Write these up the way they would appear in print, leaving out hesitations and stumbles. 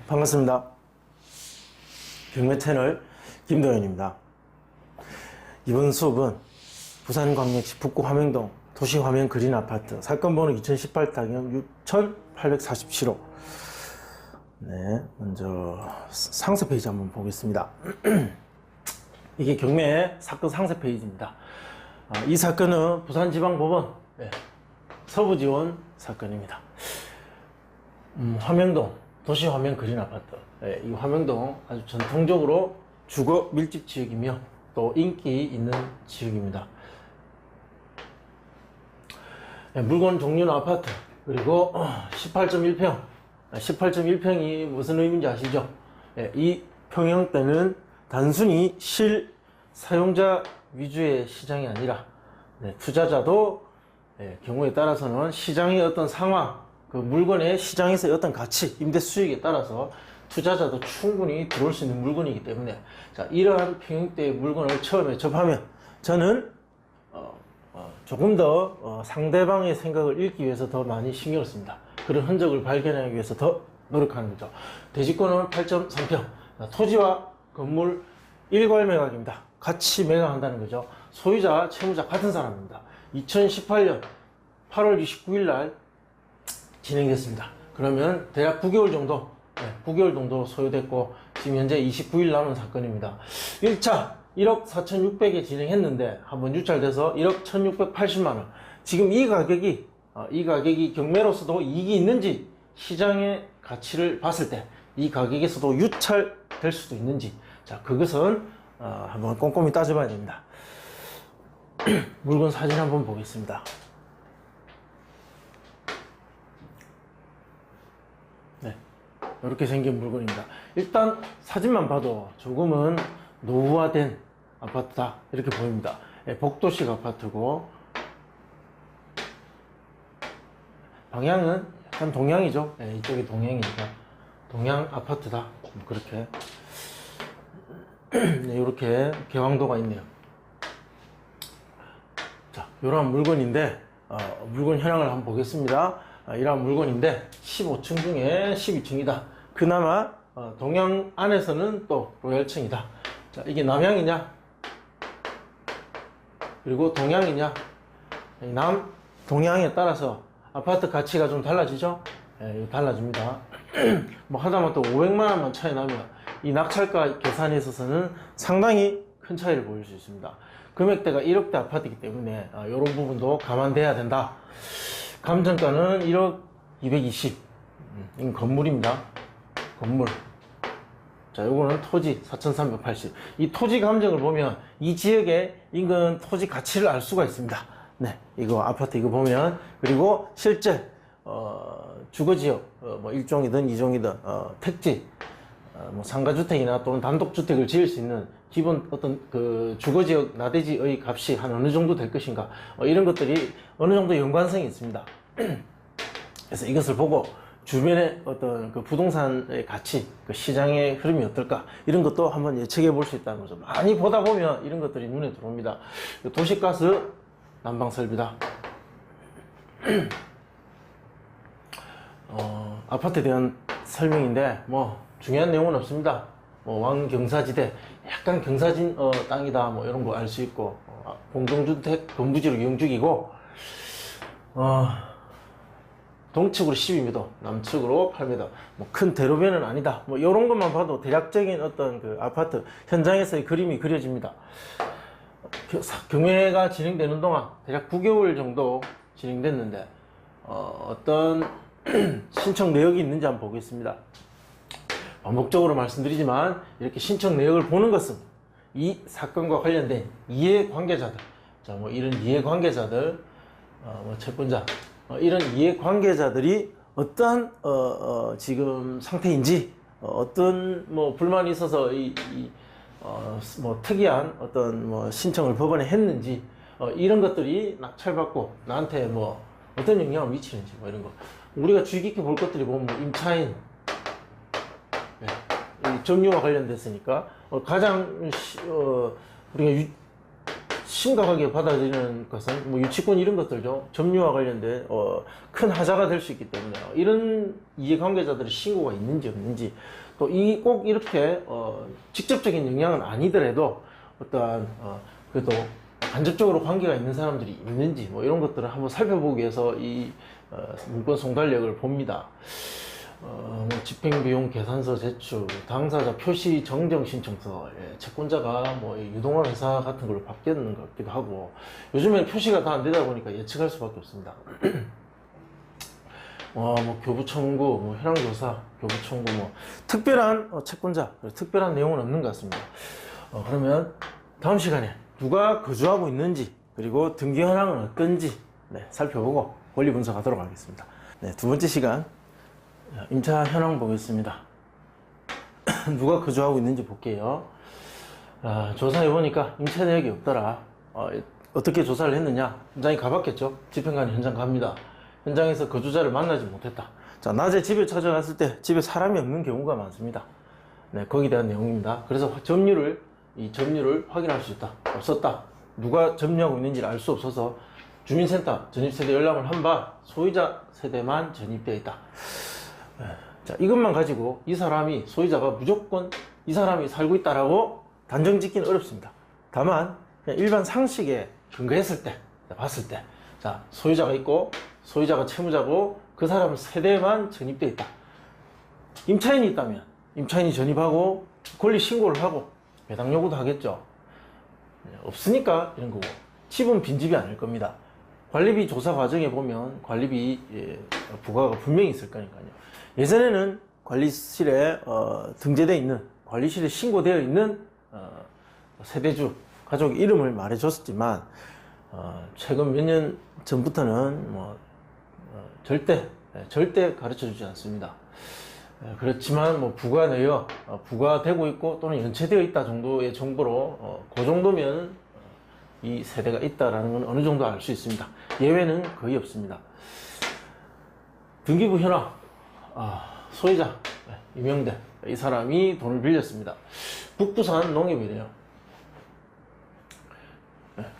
반갑습니다. 경매 채널 김도현입니다. 이번 수업은 부산광역시 북구 화명동 도시화명 그린 아파트 사건 번호 2018-6 6847호. 네, 먼저 상세 페이지 한번 보겠습니다. 이게 경매 사건 상세 페이지입니다. 이 사건은 부산지방법원 서부지원 사건입니다. 화명동 도시화명 그린 아파트. 이 화명동 아주 전통적으로 주거 밀집 지역이며 또 인기 있는 지역입니다. 물건 종류는 아파트, 그리고 18.1평. 18.1평이 무슨 의미인지 아시죠? 이 평형대는 단순히 실사용자 위주의 시장이 아니라 투자자도 경우에 따라서는 시장의 어떤 상황, 그 물건의 시장에서의 어떤 가치, 임대 수익에 따라서 투자자도 충분히 들어올 수 있는 물건이기 때문에, 자, 이러한 평형대의 물건을 처음에 접하면 저는 조금 더 상대방의 생각을 읽기 위해서 더 많이 신경을 씁니다. 그런 흔적을 발견하기 위해서 더 노력하는 거죠. 대지권은 8.3평, 토지와 건물 일괄 매각입니다. 같이 매각한다는 거죠. 소유자, 채무자 같은 사람입니다. 2018년 8월 29일 날 진행됐습니다. 그러면 대략 9개월 정도, 9개월 정도 소요됐고, 지금 현재 29일 남은 사건입니다. 1차 1억 4,600에 진행했는데 한번 유찰돼서 1억 1,680만원. 지금 이 가격이 경매로서도 이익이 있는지, 시장의 가치를 봤을 때 이 가격에서도 유찰될 수도 있는지, 자, 그것은 한번 꼼꼼히 따져봐야 됩니다. 물건 사진 한번 보겠습니다. 네, 이렇게 생긴 물건입니다. 일단 사진만 봐도 조금은 노후화된 아파트다 이렇게 보입니다. 복도식 아파트고, 방향은 약간 동향이죠. 이쪽이 동향이니까 동향 아파트다, 그렇게. 이렇게 개방도가 있네요. 자, 이러한 물건인데, 물건 현황을 한번 보겠습니다. 이러한 물건인데 15층 중에 12층이다. 그나마 동향 안에서는 또 로얄층이다. 자, 이게 남향이냐 그리고 동향이냐, 남 동향에 따라서 아파트 가치가 좀 달라지죠. 달라집니다. 뭐 하다못해 500만원만 차이 나면 이 낙찰가 계산에 있어서는 상당히 큰 차이를 보일 수 있습니다. 금액대가 1억대 아파트이기 때문에 이런 부분도 감안돼야 된다. 감정가는 1억 220. 이건 건물입니다. 건물. 자, 요거는 토지 4,380. 이 토지 감정을 보면 이 지역의 인근 토지 가치를 알 수가 있습니다. 네, 이거 아파트 이거 보면, 그리고 실제 주거지역, 뭐 1종이든 2종이든 택지, 뭐 상가주택이나 또는 단독주택을 지을 수 있는 기본 어떤 그 주거지역 나대지의 값이 한 어느 정도 될 것인가, 이런 것들이 어느 정도 연관성이 있습니다. 그래서 이것을 보고 주변의 어떤 그 부동산의 가치, 그 시장의 흐름이 어떨까, 이런 것도 한번 예측해 볼 수 있다는 거죠. 많이 보다 보면 이런 것들이 눈에 들어옵니다. 도시가스 난방 설비다. 아파트에 대한 설명인데 뭐 중요한 내용은 없습니다. 뭐 왕경사지대, 약간 경사진 땅이다, 뭐 이런 거 알 수 있고, 공동주택 건부지로 이용 중이고, 동측으로 12m, 남측으로 8m, 뭐 큰 대로변은 아니다, 뭐 이런 것만 봐도 대략적인 어떤 그 아파트 현장에서의 그림이 그려집니다. 경매가 진행되는 동안 대략 9개월 정도 진행됐는데 어떤 신청 내역이 있는지 한번 보겠습니다. 반복적으로 말씀드리지만 이렇게 신청 내역을 보는 것은 이 사건과 관련된 이해관계자들, 자, 뭐 이런 이해관계자들, 뭐 채권자, 이런 이해관계자들이 어떠한 지금 상태인지, 어떤 뭐 불만이 있어서 뭐 특이한 어떤 뭐 신청을 법원에 했는지, 이런 것들이 낙찰받고 나한테 뭐 어떤 영향을 미치는지, 뭐 이런 거 우리가 주의 깊게 볼 것들이 보면 뭐 임차인, 점유와 관련됐으니까 가장 우리가 심각하게 받아들이는 것은 뭐 유치권 이런 것들죠. 점유와 관련된 큰 하자가 될 수 있기 때문에 이런 이해관계자들의 신고가 있는지 없는지, 또 꼭 이렇게 직접적인 영향은 아니더라도 어떠한 그래도 간접적으로 관계가 있는 사람들이 있는지 뭐 이런 것들을 한번 살펴보기 위해서 이 문건 송달력을 봅니다. 뭐 집행비용 계산서 제출, 당사자 표시 정정 신청서, 채권자가 뭐 유동화 회사 같은 걸로 바뀌었는 것 같기도 하고, 요즘에 표시가 다 안 되다 보니까 예측할 수밖에 없습니다. 뭐 교부 청구, 뭐 현황조사, 교부 청구, 뭐 특별한 채권자, 특별한 내용은 없는 것 같습니다. 그러면 다음 시간에 누가 거주하고 있는지, 그리고 등기 현황은 어떤지 살펴보고 권리 분석하도록 하겠습니다. 두 번째 시간 임차 현황 보겠습니다. 누가 거주하고 있는지 볼게요. 조사해 보니까 임차 내역이 없더라. 어떻게 조사를 했느냐? 현장에 가봤겠죠. 집행관이 현장 갑니다. 현장에서 거주자를 만나지 못했다. 자, 낮에 집에 찾아갔을 때 집에 사람이 없는 경우가 많습니다. 거기에 대한 내용입니다. 그래서 점유를 확인할 수 있다. 없었다. 누가 점유하고 있는지를 알 수 없어서 주민센터 전입세대 열람을 한 바 소유자 세대만 전입되어 있다. 자, 이것만 가지고 이 사람이, 소유자가 무조건 이 사람이 살고 있다라고 단정 짓기는 어렵습니다. 다만 그냥 일반 상식에 근거했을 때, 봤을 때, 자, 소유자가 있고 소유자가 채무자고 그 사람 세대만 전입되어 있다. 임차인이 있다면 임차인이 전입하고 권리 신고를 하고 배당 요구도 하겠죠. 없으니까 이런 거고, 집은 빈집이 아닐 겁니다. 관리비 조사 과정에 보면 관리비 부과가 분명히 있을 거니까요. 예전에는 관리실에 등재되어 있는, 관리실에 신고되어 있는 세대주 가족 이름을 말해줬었지만 최근 몇 년 전부터는 뭐 절대 가르쳐주지 않습니다. 그렇지만 뭐 부과되고 있고 또는 연체되어 있다 정도의 정보로 그 정도면 이 세대가 있다라는 건 어느 정도 알 수 있습니다. 예외는 거의 없습니다. 등기부 현황, 소유자 이명대, 이 사람이 돈을 빌렸습니다. 북부산 농협이래요.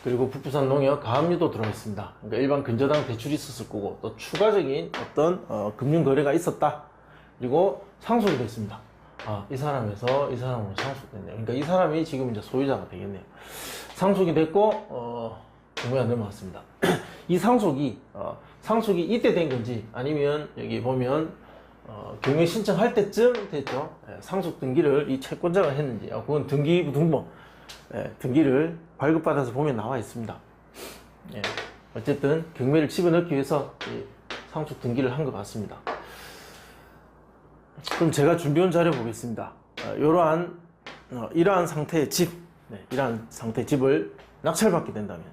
그리고 북부산 농협 가압류도 들어있습니다. 그러니까 일반 근저당 대출이 있었을 거고, 또 추가적인 어떤 금융 거래가 있었다. 그리고 상속이 됐습니다. 이 사람에서 이 사람으로 상속됐네요. 그러니까 이 사람이 지금 이제 소유자가 되겠네요. 상속이 됐고 공무에 안 넘어갔습니다. 이 상속이 이때 된 건지, 아니면 여기 보면 경매 신청할 때쯤 됐죠. 상속 등기를 이 채권자가 했는지, 그건 등기부 등본 등기를 발급받아서 보면 나와 있습니다. 어쨌든 경매를 집어넣기 위해서 상속 등기를 한 것 같습니다. 그럼 제가 준비한 자료 보겠습니다. 이러한 상태의 이러한 상태의 집을 낙찰받게 된다면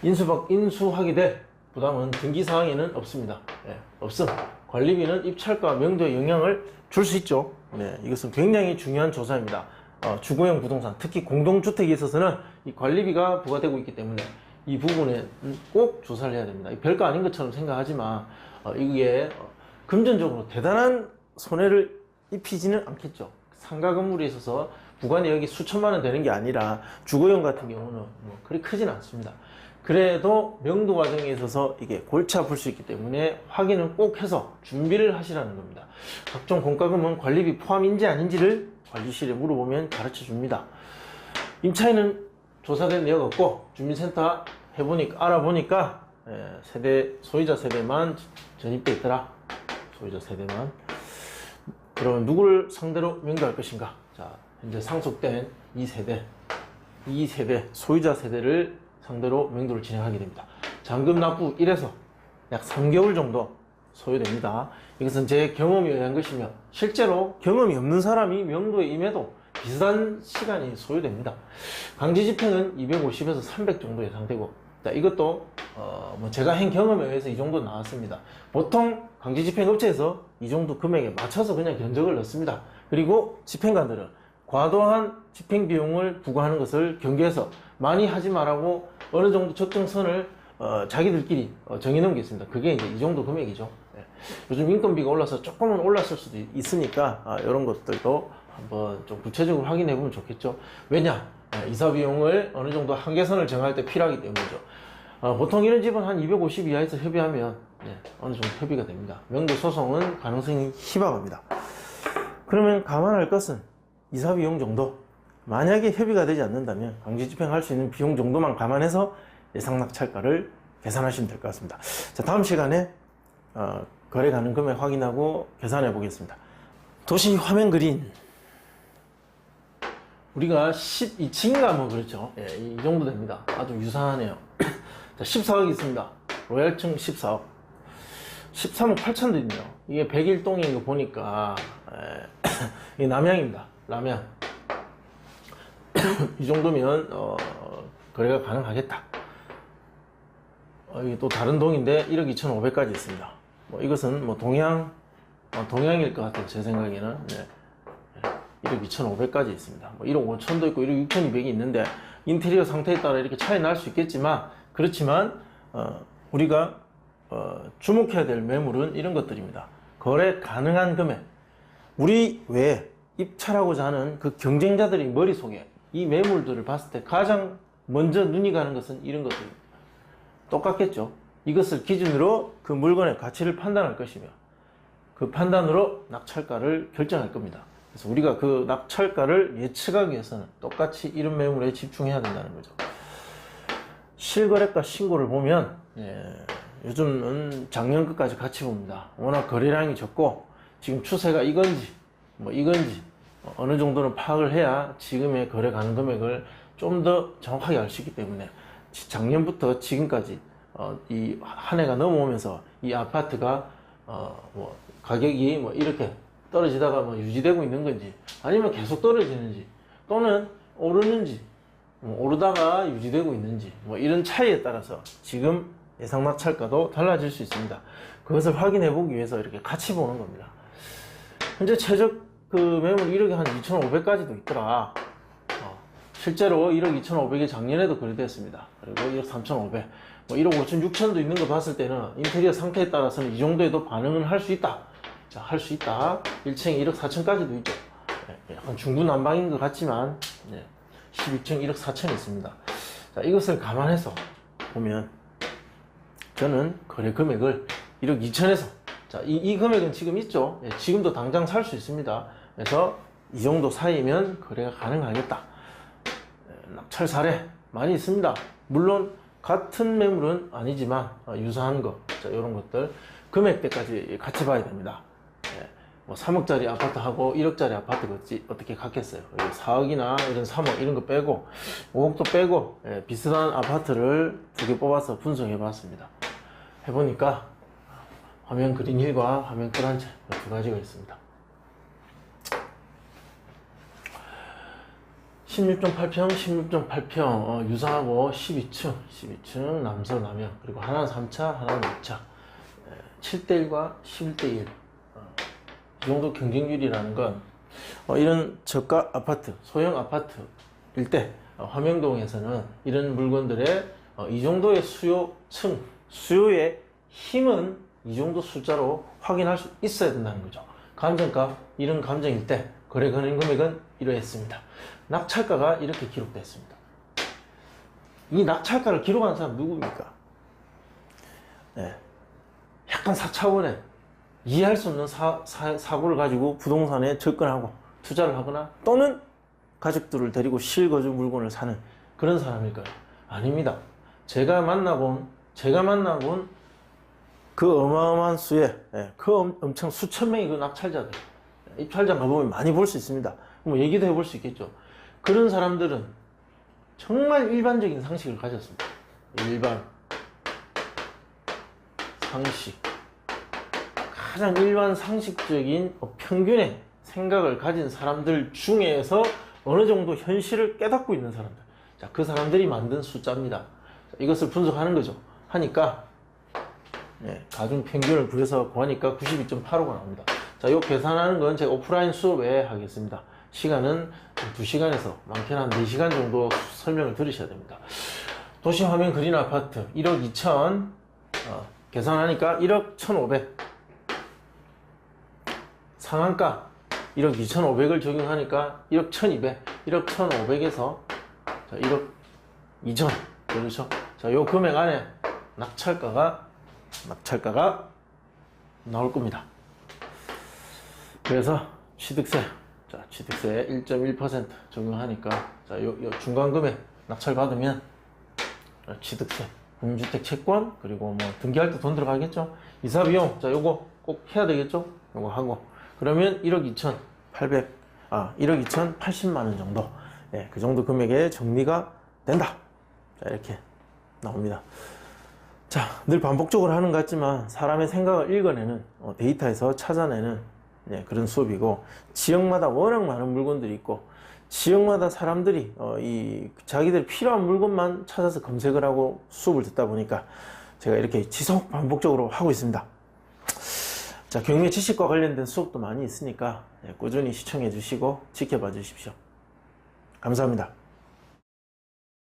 인수하게 될 부담은 등기사항에는 없습니다. 없음. 관리비는 입찰가 명도에 영향을 줄 수 있죠. 이것은 굉장히 중요한 조사입니다. 주거용 부동산, 특히 공동주택에 있어서는 이 관리비가 부과되고 있기 때문에 이 부분에 꼭 조사를 해야 됩니다. 별거 아닌 것처럼 생각하지만 이게 금전적으로 대단한 손해를 입히지는 않겠죠. 상가 건물에 있어서 부과 내역이 수천만 원 되는 게 아니라 주거용 같은 경우는 뭐 그리 크진 않습니다. 그래도 명도 과정에 있어서 이게 골치 아플 수 있기 때문에 확인을 꼭 해서 준비를 하시라는 겁니다. 각종 공과금은 관리비 포함인지 아닌지를 관리실에 물어보면 가르쳐 줍니다. 임차인은 조사된 내역 없고 주민센터 알아보니까 소유자 세대만 전입돼 있더라. 소유자 세대만. 그러면 누구를 상대로 명도할 것인가? 자, 현재 상속된 이 세대 소유자 세대를 상대로 명도를 진행하게 됩니다. 잔금 납부 1에서 약 3개월 정도 소요됩니다. 이것은 제 경험에 의한 것이며, 실제로 경험이 없는 사람이 명도에 임해도 비슷한 시간이 소요됩니다. 강제집행은 250에서 300 정도 예상되고, 자, 이것도 뭐 제가 한 경험에 의해서 이 정도 나왔습니다. 보통 강제집행업체에서 이 정도 금액에 맞춰서 그냥 견적을 넣습니다. 그리고 집행관들은 과도한 집행비용을 부과하는 것을 경계해서 많이 하지 말라고 어느 정도 적정선을 자기들끼리 정해놓은 게 있습니다. 그게 이제 이 정도 금액이죠. 요즘 인건비가 올라서 조금은 올랐을 수도 있으니까 이런 것들도 한번 좀 구체적으로 확인해 보면 좋겠죠. 왜냐? 이사 비용을 어느 정도 한계선을 정할 때 필요하기 때문이죠. 보통 이런 집은 한 250 이하에서 협의하면 어느 정도 협의가 됩니다. 명도 소송은 가능성이 희박합니다. 그러면 감안할 것은 이사 비용 정도, 만약에 협의가 되지 않는다면 강제 집행할 수 있는 비용 정도만 감안해서 예상 낙찰가를 계산하시면 될 것 같습니다. 자, 다음 시간에 거래 가능 금액 확인하고 계산해 보겠습니다. 도시 화면 그린, 우리가 12층인가 뭐 그렇죠. 예, 이 정도 됩니다. 아주 유사하네요. 자, 14억 있습니다. 로얄층 14억. 13억 8천도 있네요. 이게 101동인 거 보니까 이게 남양입니다. 남양. 이 정도면 거래가 가능하겠다. 이게 또 다른 동인데 1억 2,500까지 있습니다. 뭐 이것은 뭐 동양일 것 같아요. 제 생각에는. 1억 2,500까지 있습니다. 뭐 1억 5천도 있고 1억 6,200이 있는데 인테리어 상태에 따라 이렇게 차이 날 수 있겠지만, 그렇지만 우리가 주목해야 될 매물은 이런 것들입니다. 거래 가능한 금액. 우리 외에 입찰하고자 하는 그 경쟁자들의 머릿속에 이 매물들을 봤을 때 가장 먼저 눈이 가는 것은 이런 것들입니다. 똑같겠죠. 이것을 기준으로 그 물건의 가치를 판단할 것이며, 그 판단으로 낙찰가를 결정할 겁니다. 그래서 우리가 그 낙찰가를 예측하기 위해서는 똑같이 이런 매물에 집중해야 된다는 거죠. 실거래가 신고를 보면 요즘은 작년 끝까지 같이 봅니다. 워낙 거래량이 적고 지금 추세가 이건지 어느 정도는 파악을 해야 지금의 거래 가능 금액을 좀 더 정확하게 알 수 있기 때문에, 작년부터 지금까지 이 한 해가 넘어오면서 이 아파트가 뭐 가격이 뭐 이렇게 떨어지다가 뭐 유지되고 있는 건지, 아니면 계속 떨어지는지, 또는 오르는지, 오르다가 유지되고 있는지, 뭐 이런 차이에 따라서 지금 예상 낙찰가도 달라질 수 있습니다. 그것을 확인해 보기 위해서 이렇게 같이 보는 겁니다. 현재 최저 그 매물 1억에 한 2,500까지도 있더라. 실제로 1억 2,500이 작년에도 거래됐습니다. 그리고 1억 3,500, 뭐 1억 5천, 6천도 있는 거 봤을 때는 인테리어 상태에 따라서는 이 정도에도 반응은 할 수 있다. 자, 할 수 있다. 1층 1억 4천까지도 있죠. 약간 중구난방인 것 같지만 12층 1억 4천이 있습니다. 자, 이것을 감안해서 보면 저는 거래 금액을 1억 2천에서, 자, 이 금액은 지금 있죠. 지금도 당장 살 수 있습니다. 그래서 이 정도 사이면 거래가 가능하겠다. 낙찰 사례 많이 있습니다. 물론 같은 매물은 아니지만 유사한 거, 자, 이런 것들 금액대까지 같이 봐야 됩니다. 뭐 3억짜리 아파트하고 1억짜리 아파트가 어떻게 같겠어요? 4억이나 이런 3억 이런 거 빼고 5억도 빼고 비슷한 아파트를 두 개 뽑아서 분석해 봤습니다. 해보니까 화면 그린 1과 화면 끌한 채 두 가지가 있습니다. 16.8평, 16.8평 유사하고 12층 남서 남양, 그리고 하나는 3차, 하나는 2차, 7대1과 11대1. 이 정도 경쟁률이라는 건 이런 저가 아파트, 소형 아파트일 때 화명동에서는 이런 물건들의 이 정도의 수요의 힘은 이 정도 숫자로 확인할 수 있어야 된다는 거죠. 감정가, 이런 감정일 때 거래 가능 금액은 이러했습니다. 낙찰가가 이렇게 기록됐습니다. 이 낙찰가를 기록한 사람 누구입니까? 약간 4차원의 이해할 수 없는 사고를 가지고 부동산에 접근하고 투자를 하거나, 또는 가족들을 데리고 실거주 물건을 사는 그런 사람일까요? 아닙니다. 제가 만나본 그 어마어마한 수의 그 엄청 수천 명의 그 낙찰자들, 입찰자 가보면 많이 볼 수 있습니다. 뭐 얘기도 해볼 수 있겠죠. 그런 사람들은 정말 일반적인 상식을 가졌습니다. 일반 상식, 가장 일반 상식적인 평균의 생각을 가진 사람들 중에서 어느 정도 현실을 깨닫고 있는 사람들, 자, 그 사람들이 만든 숫자입니다. 자, 이것을 분석하는 거죠. 하니까 가중 평균을 구해서 구하니까 92.85가 나옵니다. 자, 이 계산하는 건 제가 오프라인 수업에 하겠습니다. 시간은 2시간에서 많게는 한 4시간 정도 설명을 들으셔야 됩니다. 도시화면 그린 아파트 1억 2천 계산하니까 1억 1,500, 상한가 1억 2,500을 적용하니까 1억 1,200, 1억 1,500에서 자, 1억 2천. 그렇죠? 자, 요 금액 안에 낙찰가가 나올 겁니다. 그래서 취득세, 자, 취득세 1.1% 적용하니까, 자, 요 중간 금액 낙찰 받으면 취득세, 공주택 채권, 그리고 뭐 등기할 때 돈 들어가겠죠? 이사 비용, 자, 요거 꼭 해야 되겠죠? 요거 하고. 그러면 1억 2,080만 원 정도. 예, 그 정도 금액에 정리가 된다. 자, 이렇게 나옵니다. 자, 늘 반복적으로 하는 것 같지만 사람의 생각을 읽어내는, 데이터에서 찾아내는, 예, 그런 수업이고, 지역마다 워낙 많은 물건들이 있고, 지역마다 사람들이 이 자기들 필요한 물건만 찾아서 검색을 하고 수업을 듣다 보니까 제가 이렇게 지속 반복적으로 하고 있습니다. 자, 경매 지식과 관련된 수업도 많이 있으니까, 예, 꾸준히 시청해 주시고 지켜봐 주십시오. 감사합니다.